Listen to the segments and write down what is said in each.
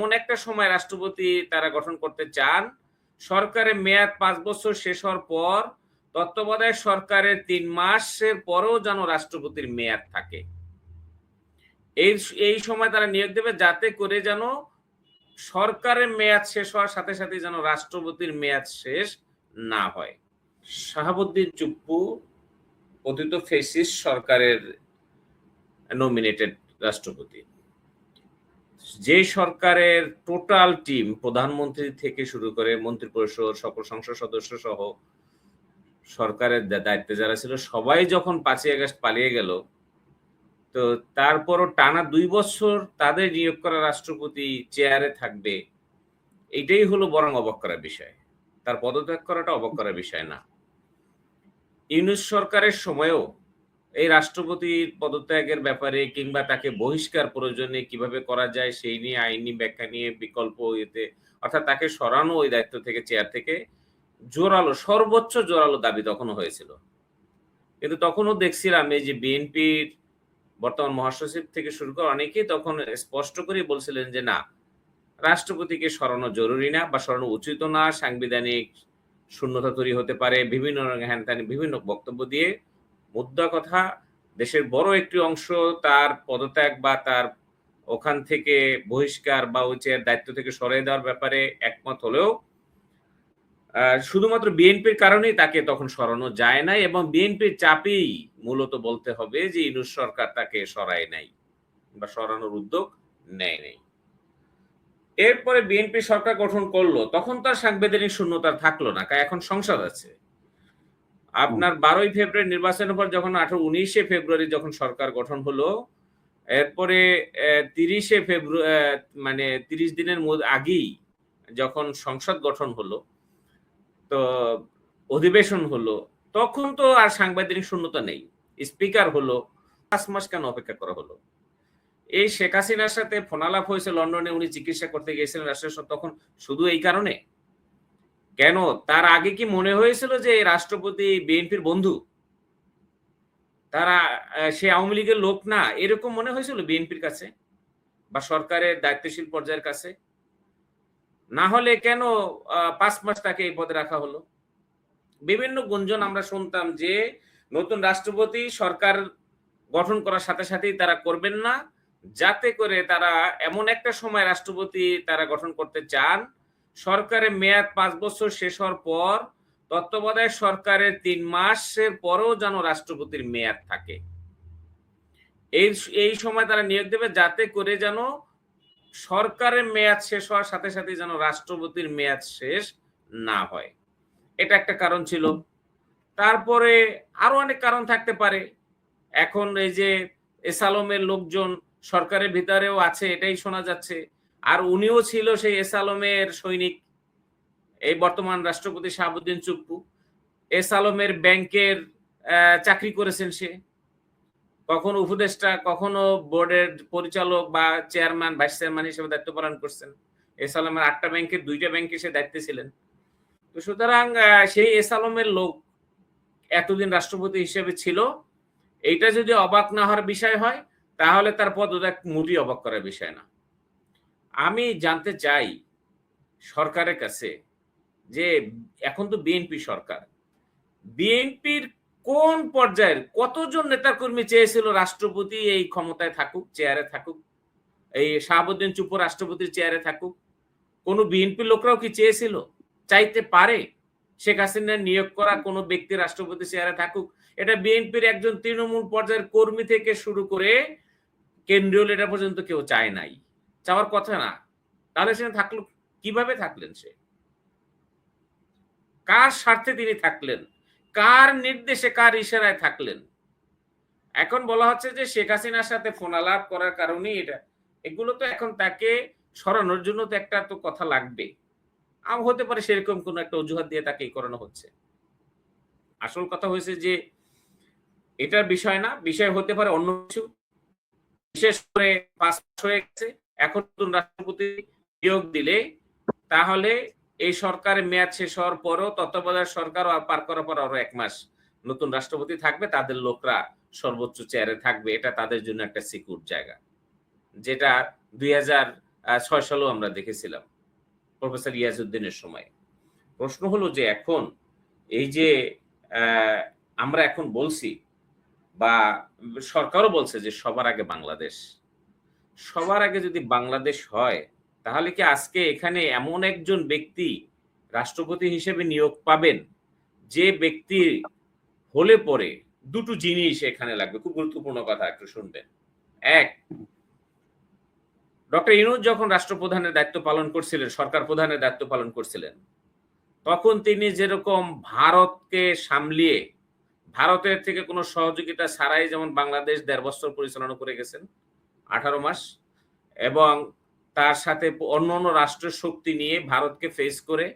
এমন একটা সময় রাষ্ট্রপতি তারা গঠন করতে চান, সরকারের মেয়াদ 5 বছর শেষ হওয়ার পর তত্ত্বাবধায়ক সরকারের 3 মাসের পরেও যেন রাষ্ট্রপতির মেয়াদ থাকে। এই সময় তারা নিয়োগ দেবে যাতে করে যেন সরকারের মেয়াদ শেষ হওয়ার সাথে সাথে যেন রাষ্ট্রপতির মেয়াদ শেষ না হয়। শাহাবুদ্দিন চুপ্পু কথিত ফ্যাসিস্ট সরকারের নমিনেটেড রাষ্ট্রপতি। যে সরকারের টোটাল টিম প্রধানমন্ত্রী থেকে শুরু করে মন্ত্রিপরিষদ, সকল সংসদ সদস্য সহ সরকারের দায়িত্বে যারা ছিল সবাই যখন 5ই আগস্ট পালিয়ে গেল, তো তারপরও টানা 2 বছর তাদের নিয়োগ করা রাষ্ট্রপতি চেয়ারে থাকবে, এটাই হলো বরং অবাক করার বিষয়। তার পদত্যাগ করাটা অবাক করার বিষয় না। ইউনূস সরকারের সময়েও এই রাষ্ট্রপতির পদত্যাগের ব্যাপারে কিংবা তাকে বহিষ্কার প্রয়োজনে কিভাবে করা যায় সেই নিয়ে আইনি ব্যাখ্যা নিয়ে বিকল্প এতে অর্থাৎ তাকে সরানো ওই দায়িত্ব থেকে চেয়ার থেকে সর্বোচ্চ জোরালো দাবি তখনও হয়েছিল। কিন্তু তখনও দেখছিলাম এই যে বিএনপির বর্তমান মহাসচিব থেকে শুরু করে অনেকেই তখন স্পষ্ট করে বলছিলেন যে না, রাষ্ট্রপতিকে সরানো জরুরি না বা সরানো উচিত না, সাংবিধানিক শূন্যতা তৈরি হতে পারে, বিভিন্ন বক্তব্য দিয়ে মুদ্রা কথা দেশের বড় একটি অংশ তার পদত্যাগ বা তার ওখান থেকে বহিষ্কার বা ওই চেয়ার দায়িত্ব থেকে সরিয়ে দেওয়ার ব্যাপারে একমত হলেও শুধুমাত্র বিএনপির কারণেই তাকে তখন সরানো যায় নাই এবং বিএনপির চাপেই মূলত বলতে হবে যে ইউনূস সরকার তাকে সরায় নাই বা সরানোর উদ্যোগ নেয় নাই। এরপরে বিএনপি সরকার গঠন করলো, তখন তার সাংবিধানিক শূন্যতা থাকলো না, কারণ এখন সংসদ আছে। আপনার 12ই ফেব্রুয়ারি নির্বাচনের পর যখন 19শে ফেব্রুয়ারি যখন সরকার গঠন হলো, এরপরে 30শে ফেব্রুয়ারি মানে 30 দিনের আগেই যখন সংসদ গঠন হলো, তো অধিবেশন হলো, তখন তো আর সাংবিধানিক শূন্যতা নেই। স্পিকার হলো, 5 মাস কেন অপেক্ষা করা হলো? এই শেখ হাসিনার সাথে ফোনালাপ হয়েছে লন্ডনে, উনি চিকিৎসা করতে গিয়েছিলেন রাষ্ট্রের, তখন শুধু এই কারণে? কেন তার আগে কি মনে হয়েছিল যে রাষ্ট্রপতি বিএনপির বন্ধু, তারা সে আওয়ামী লীগের লোক না, এরকম মনে হয়েছিল বিএনপির কাছে বা সরকারের দায়িত্বশীল পর্যায়ের কাছে? না হলে কেন 5 মাস তাকে এই পদে রাখা হলো? বিভিন্ন গুঞ্জন আমরা শুনতাম যে নতুন রাষ্ট্রপতি সরকার গঠন করার সাথে সাথেই তারা করবেন না, যাতে করে তারা এমন একটা সময় রাষ্ট্রপতি তারা গঠন করতে চান, সরকারের মেয়াদ 5 বছর শেষ হওয়ার পর তত্ত্বাবধায়ক সরকারের 3 মাসের পরেও যেন রাষ্ট্রপতির মেয়াদ থাকে। এই সময় তারা নিয়োগ দেবে যাতে করে যেন সরকারের মেয়াদ শেষ হওয়ার সাথে সাথে যেন রাষ্ট্রপতির মেয়াদ শেষ না হয়। এটা একটা কারণ ছিল। তারপরে আরো অনেক কারণ থাকতে পারে। এখন এই যে এস আলমের লোকজন সরকারের ভিতরেও আছে, এটাই শোনা যাচ্ছে। আর উনিও ছিল সেই এস আলমের সৈনিক, এই বর্তমান রাষ্ট্রপতি শাহাবুদ্দিন চুপ্পু। এস আলমের ব্যাংকের চাকরি করেছেন সে, কখনো উপদেষ্টা, কখনো বোর্ডের পরিচালক বা চেয়ারম্যান, ভাইস চেয়ারম্যান হিসেবে দায়িত্ব পালন করছেন। এস আলমের 8টা ব্যাংকের 2টা ব্যাংকে সে দায়িত্বে ছিলেন। তো সুতরাং সেই এস আলমের লোক এতদিন রাষ্ট্রপতি হিসেবে ছিল, এইটা যদি অবাক না হওয়ার বিষয় হয় তাহলে তার পদত্যাগ মোটেই অবাক করার বিষয় না। আমি জানতে চাই সরকারের কাছে যে এখন তো বিএনপি সরকার, বিএনপির কোন পর্যায়ের কতজন নেতাকর্মী চেয়েছিল রাষ্ট্রপতি এই ক্ষমতায় থাকুক, চেয়ারে থাকুক, এই শাহাবুদ্দিন চুপ্পু রাষ্ট্রপতির চেয়ারে থাকুক? কোন বিএনপির লোকরাও কি চেয়েছিল, চাইতে পারে শেখ হাসিনার নিয়োগ করা কোনো ব্যক্তি রাষ্ট্রপতি চেয়ারে থাকুক? এটা বিএনপির একজন তৃণমূল পর্যায়ের কর্মী থেকে শুরু করে কেন্দ্রীয় লিডার পর্যন্ত কেউ চায় নাই, চাওয়ার কথা না। তাহলে সে থাকলো কিভাবে? থাকলেন সে কার স্বার্থে তিনি থাকলেন, কার নির্দেশে, কার ইশারায় থাকলেন? এখন বলা হচ্ছে যে শেখ হাসিনার সাথে ফোনালাপ করার কারণেই এটা। এগুলো তো এখন তাকে সরানোর জন্য তো একটা তো কথা লাগবে। হতে পারে সেরকম কোন একটা অজুহাত দিয়ে তাকে করানো হচ্ছে। আসল কথা হয়েছে যে এটার বিষয় না, বিষয় হতে পারে অন্য কিছু। বিশেষ করে 5 মাস হয়ে গেছে, এখন নতুন রাষ্ট্রপতি নিয়োগ দিলে তাহলে এই সরকারের মেয়াদ শেষ হওয়ার পরও তত্ত্বাবধায়ক সরকার পার করার পর আরো 1 মাস নতুন রাষ্ট্রপতি থাকবে, তাদের লোকরা সর্বোচ্চ চেয়ারে থাকবে। এটা তাদের জন্য একটা সিকিউর জায়গা, যেটা 6 সালেও আমরা দেখেছিলাম প্রফেসর ইয়াজউদ্দিনের সময়। প্রশ্ন হলো যে এখন এই যে আমরা এখন বলছি বা সরকারও বলছে যে সবার আগে বাংলাদেশ। সবার আগে যদি বাংলাদেশ হয় তাহলে কি আজকে এখানে এমন একজন ব্যক্তি রাষ্ট্রপতি হিসেবে নিয়োগ পাবেন যে ব্যক্তি হলে পরে দুটো জিনিস এখানে লাগবে, খুব গুরুত্বপূর্ণ কথা, একটু শুনবেন। এক, ডক্টর ইউনূস যখন রাষ্ট্রপ্রধানের দায়িত্ব পালন করছিলেন, সরকার প্রধানের দায়িত্ব পালন করছিলেন, তখন তিনি যেরকম ভারতকে সামলিয়ে ভারতের থেকে কোনো সহযোগিতা ছাড়াই যেমন বাংলাদেশ ১.৫ বছর পরিচালনা করে গেছেন, 18 মাস, এবং তার সাথে অন্যান্য রাষ্ট্রের শক্তি নিয়ে ভারতকে ফেস করে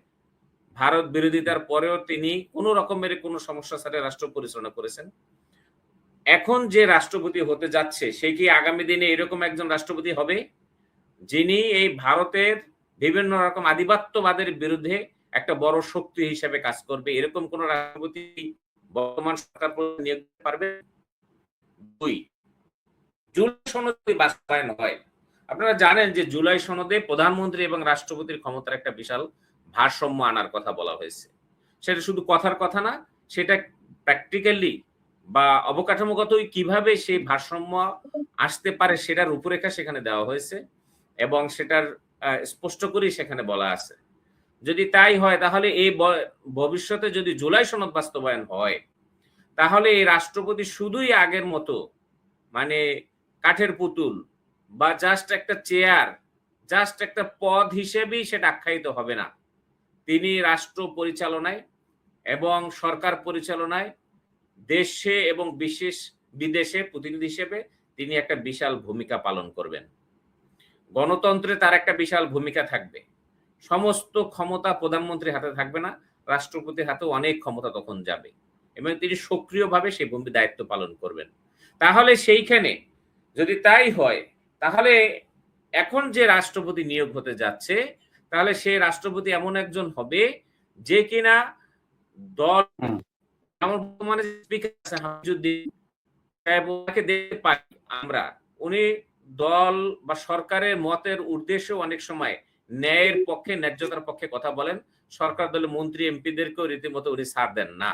ভারত বিরোধিতার পরেও তিনি কোনো রকমের কোনো সমস্যা ছাড়াই রাষ্ট্র পরিচালনা করেছেন। এখন যে রাষ্ট্রপতি হতে যাচ্ছে সে কি আগামী দিনে এরকম একজন রাষ্ট্রপতি হবে যিনি এই ভারতের বিভিন্ন রকম আধিপত্যবাদের বিরুদ্ধে একটা বড় শক্তি হিসেবে কাজ করবে? এরকম কোন রাষ্ট্রপতি বর্তমান সরকার নিয়োগ করতে পারবে? ২, জুলাই সনদ যদি বাস্তবায়ন হয়, আপনারা জানেন যে জুলাই সনদে প্রধানমন্ত্রী এবং রাষ্ট্রপতির ক্ষমতার একটা বিশাল ভারসাম্য আনার কথা বলা হয়েছে। সেটা শুধু কথার কথা না, সেটা প্র্যাকটিক্যালি বা অবকাঠামোগতই কিভাবে সেই ভারসাম্য আসতে পারে সেটার রূপরেখা সেখানে দেওয়া হয়েছে এবং সেটার স্পষ্ট করেই সেখানে বলা আছে। যদি তাই হয় তাহলে এই ভবিষ্যতে যদি জুলাই সনদ বাস্তবায়ন হয় তাহলে এই রাষ্ট্রপতি শুধুই আগের মতো মানে কাঠের পুতুল বা জাস্ট একটা চেয়ার, জাস্ট একটা পদ হিসেবেই সেটা আখ্যায়িত হবে না। তিনি রাষ্ট্র পরিচালনায় এবং সরকার পরিচালনায় দেশে এবং বিদেশে প্রতিনিধি হিসেবে তিনি একটা বিশাল ভূমিকা পালন করবেন। গণতন্ত্রে তার একটা বিশাল ভূমিকা থাকবে। সমস্ত ক্ষমতা প্রধানমন্ত্রীর হাতে থাকবে না, রাষ্ট্রপতির হাতেও অনেক ক্ষমতা তখন যাবে এবং তিনি সক্রিয়ভাবে সেই ভূমি দায়িত্ব পালন করবেন। তাহলে সেইখানে যদি তাই হয় তাহলে এখন যে রাষ্ট্রপতি নিয়োগ হতে যাচ্ছে তাহলে সেই রাষ্ট্রপতি এমন একজন হবে যে কিনা দল বর্তমানে স্পিকার আছে হামিদুদ্দিন সাহেব, ওনাকে দেখতে পাই আমরা, উনি দল বা সরকারের মতের উদ্দেশ্যে অনেক সময় ন্যায়ের পক্ষে, ন্যায্যতার পক্ষে কথা বলেন। সরকার দলের মন্ত্রী এমপিদেরকেও রীতিমতো উনি ছাড় দেন না।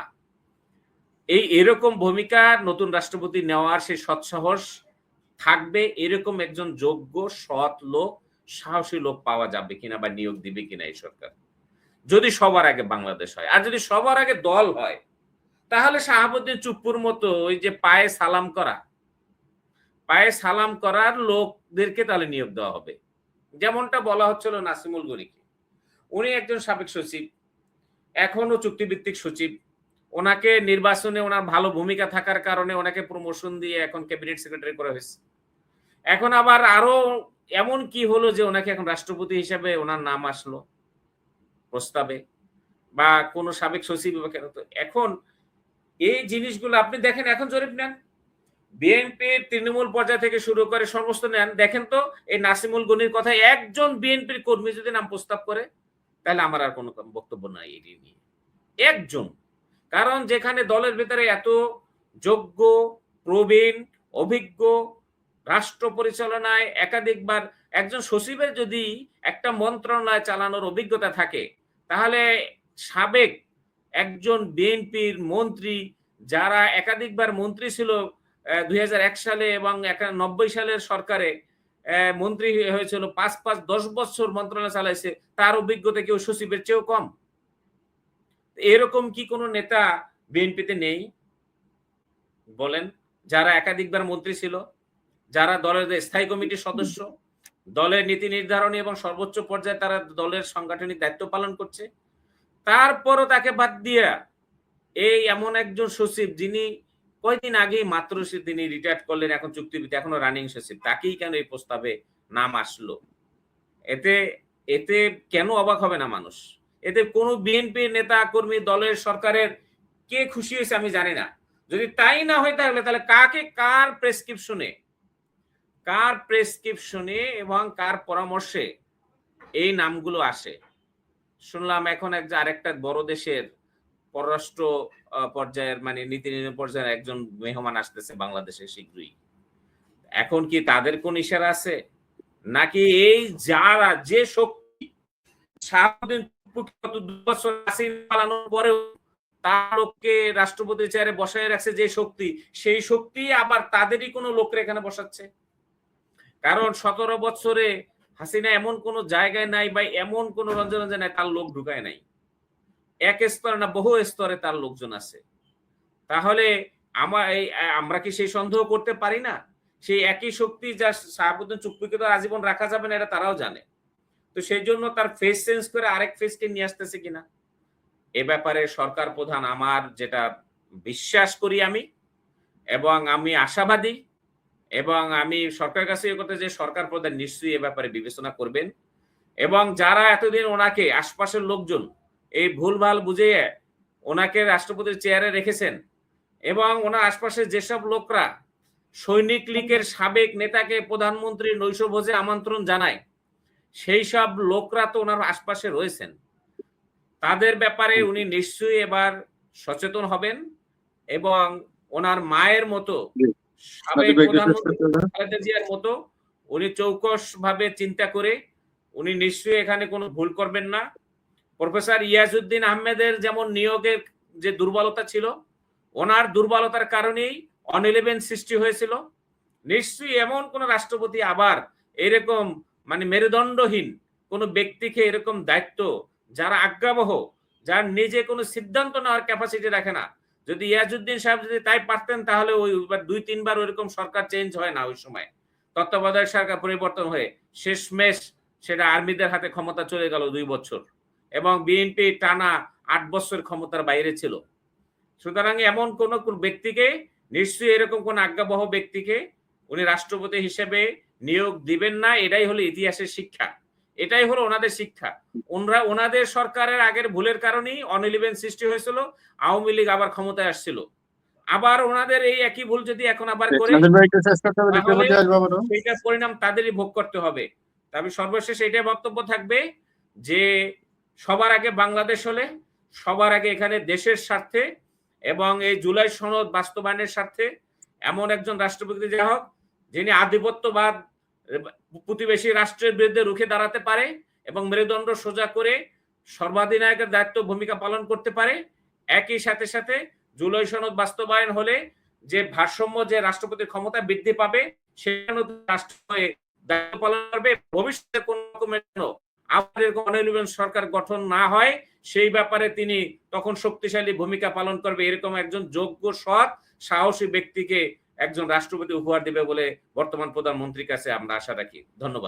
এরকম ভূমিকা নতুন রাষ্ট্রপতি নেওয়ার সেই সৎসাহস থাকবে, এরকম একজন যোগ্য সৎ লোক, সাহসী লোক পাওয়া যাবে কিনা বা নিয়োগ দিবে কিনা এই সরকার, যদি সবার আগে বাংলাদেশ হয়। আর যদি সবার আগে দল হয় তাহলে শাহাবুদ্দিন চুপ্পুর মতো ওই যে পায়ে সালাম করার লোকদেরকে তাহলে নিয়োগ দেওয়া হবে। যেমনটা বলা হচ্ছিল নাসিমুল গনিকে, উনি একজন সাবেক সচিব, এখনো চুক্তিভিত্তিক সচিব, ওনাকে নির্বাচনে ওনার ভালো ভূমিকা থাকার কারণে ওনাকে প্রমোশন দিয়ে এখন ক্যাবিনেট সেক্রেটারি করা হয়েছে। এখন আবার আরো এমন কি হলো যে ওনাকে এখন রাষ্ট্রপতি হিসেবে ওনার নাম আসলো প্রস্তাবে, বা কোন সাবেক সচিব বা কেন। তো এখন এই জিনিসগুলো আপনি দেখেন, এখন জরিপ নেন বিএনপির তৃণমূল পর্যায় থেকে শুরু করে সমস্ত নেন, দেখেন তো এই নাসিমুল গনির কথা একজন বিএনপির কর্মী যদি নাম প্রস্তাব করে তাহলে আমার আর কোনো বক্তব্য নাই এটি নিয়ে, একজন। কারণ যেখানে দলের ভিতরে এত যোগ্য, প্রবীণ, অভিজ্ঞ, রাষ্ট্র পরিচালনায় একাধিকবার একজন সচিবের যদি একটা মন্ত্রণালয় চালানোর অভিজ্ঞতা থাকে তাহলে সাবেক একজন বিএনপির মন্ত্রী, যারা একাধিকবার মন্ত্রী ছিল ২০০১ সালে এবং ৯০ সালের সরকারে মন্ত্রী হয়েছিল, ৫-৫-১০ বছর মন্ত্রণালয় চালাইছে, তার অভিজ্ঞতা কেউ সচিবের চেয়েও কম? এরকম কি কোনো নেতা বিএনপিতে নেই বলেন, যারা একাধিকবার মন্ত্রী ছিল, যারা দলের স্থায়ী কমিটির সদস্য, দলের নীতি নির্ধারণী এবং সর্বোচ্চ পর্যায়ে তারা দলের সাংগঠনিক দায়িত্ব পালন করছে, তারপরও তাকে বাদ দিয়ে এই এমন একজন সচিব যিনি কয়েকদিন আগেই মাত্র তিনি রিটায়ার্ড করলেন, এখন চুক্তিভিত্তি, এখনো রানিং সচিব, তাকেই কেন এই প্রস্তাবে নাম আসলো? এতে কেন অবাক হবে না মানুষ? এতে কোন বিএনপির নেতা কর্মী, দলের, সরকারের কে খুশি হয়েছে আমি জানি না। যদি তাই না হয় তাহলে কার প্রেসক্রিপশনে এবং কার পরামর্শে এই নামগুলো আসে? শুনলাম এখন আরেকটা বড় দেশের পররাষ্ট্র পর্যায়ের মানে নীতি নির্ণয় পর্যায়ের একজন মেহমান আসতেছে বাংলাদেশে শীঘ্রই। এখন কি তাদের কোন ইশারা আছে নাকি এই যারা যে শক্তি শাহাবুদ্দিন গত 2 বছর হাসিনা পালানোর পরেও তার লোককে রাষ্ট্রপতি চেয়ারে বসায় রাখছে, যে শক্তি, সেই শক্তি আবার তাদেরই কোনো লোকরে এখানে বসাচ্ছে। কারণ 17 বছরে হাসিনা এমন কোন জায়গায় নাই বা এমন কোন রঞ্জনে নাই তার লোক ঢুকায় নাই। এক স্তরে না, বহু স্তরে তার লোকজন আছে। তাহলে আমরা কি সেই সন্দেহ করতে পারি না? সেই একই শক্তি যা শাহাবুদ্দিন চুপ্পিকে তো আজীবন রাখা যাবে না, এটা তারাও জানে। তো সেই জন্য তার ফেস চেঞ্জ করে আরেক ফেসকে নিয়ে আসতেছে কিনা, এ ব্যাপারে সরকার প্রধান, আমার যেটা বিশ্বাস করি আমি, এবং আমি আশাবাদী, এবং আমি সরকারের কাছে করতে যে সরকার প্রধান নিশ্চয়ই এ ব্যাপারে বিবেচনা করবেন। এবং যারা এতদিন ওনাকে, আশপাশের লোকজন এই ভুলভাল বুঝে ওনাকে রাষ্ট্রপতির চেয়ারে রেখেছেন, এবং ওনার আশপাশে যেসব লোকরা সৈনিক লীগের সাবেক নেতাকে প্রধানমন্ত্রী নৈশভোজে আমন্ত্রণ জানায়, সেই সব লোকরা তো ওনার আশপাশে রয়েছেন। তাদের ব্যাপারে উনি নিশ্চয়ই এবার সচেতন হবেন, এবং ওনার মায়ের মতো, সাবেক প্রধানমন্ত্রী খালেদা জিয়ার মতো উনি চৌকস ভাবে চিন্তা করে উনি নিশ্চয়ই এখানে কোনো ভুল করবেন না। প্রফেসর ইয়াজউদ্দিন আহমেদের যেমন নিয়োগের যে দুর্বলতা ছিল, ওনার দুর্বলতার কারণেই অন-11 সৃষ্টি হয়েছিল। নিশ্চয়ই এমন কোন রাষ্ট্রপতি আবার এরকম মেরুদণ্ডহীন কোন ব্যক্তিকে এরকম দায়িত্ব, যারা আজ্ঞাবহ, যার নিজে কোনো সিদ্ধান্ত নেওয়ার ক্যাপাসিটি রাখে না, যদি ইয়াজউদ্দিন সাহেব যদি তাই পারতেন, তাহলে ওই 2-3 বার ওইরকম সরকার চেঞ্জ হয় না। ওই সময় তত্ত্বাবধায়ক সরকার পরিবর্তন হয়ে শেষমেশ সেটা আর্মিদের হাতে ক্ষমতা চলে গেল 2 বছর, এবং বিএনপি টানা 8 বছর ক্ষমতার বাইরে ছিল। সুতরাং এমন কোন ব্যক্তিকে, নিশ্চয়ই এরকম কোন আজ্ঞাবহ ব্যক্তিকে উনি রাষ্ট্রপতি হিসেবে নিয়োগ দিবেন না। এটাই হলো ইতিহাসের শিক্ষা, এটাই হলো ওনাদের শিক্ষা। ওনাদের সরকারের আগের ভুলের কারণেই অন-11 সৃষ্টি হয়েছিল, আওয়ামী লীগ আবার ক্ষমতায় আসছিল। আবার ওনাদের এই একই ভুল যদি এখন আবার করে, সেইটার পরিণাম তাদেরই ভোগ করতে হবে। তবে সর্বশেষ এটাই বক্তব্য থাকবে যে সবার আগে বাংলাদেশ হলে, সবার আগে এখানে দেশের স্বার্থে এবং এই জুলাই সনদ বাস্তবায়নের স্বার্থে এমন একজন রাষ্ট্রপতি যা হোক, যিনি আধিপত্যবাদ প্রতিবেশী রাষ্ট্রের বিরুদ্ধে রুখে দাঁড়াতে পারে এবং মেরুদণ্ড সোজা করে সর্বাধিনায়কের দায়িত্ব ভূমিকা পালন করতে পারে। একই সাথে সাথে জুলাই সনদ বাস্তবায়ন হলে যে ভারসাম্য, যে রাষ্ট্রপতির ক্ষমতা বৃদ্ধি পাবে, সেখানে রাষ্ট্র দায়িত্ব পালন করবে। ভবিষ্যতে কোন রকমের আমাদের অন-11 সরকার গঠন না হয়, সেই ব্যাপারে তিনি তখন শক্তিশালী ভূমিকা পালন করবে। এরকম একজন যোগ্য, সৎ, সাহসী ব্যক্তিকে একজন রাষ্ট্রপতি উপহার দেবে বলে বর্তমান প্রধানমন্ত্রীর কাছে আমরা আশা রাখি। ধন্যবাদ।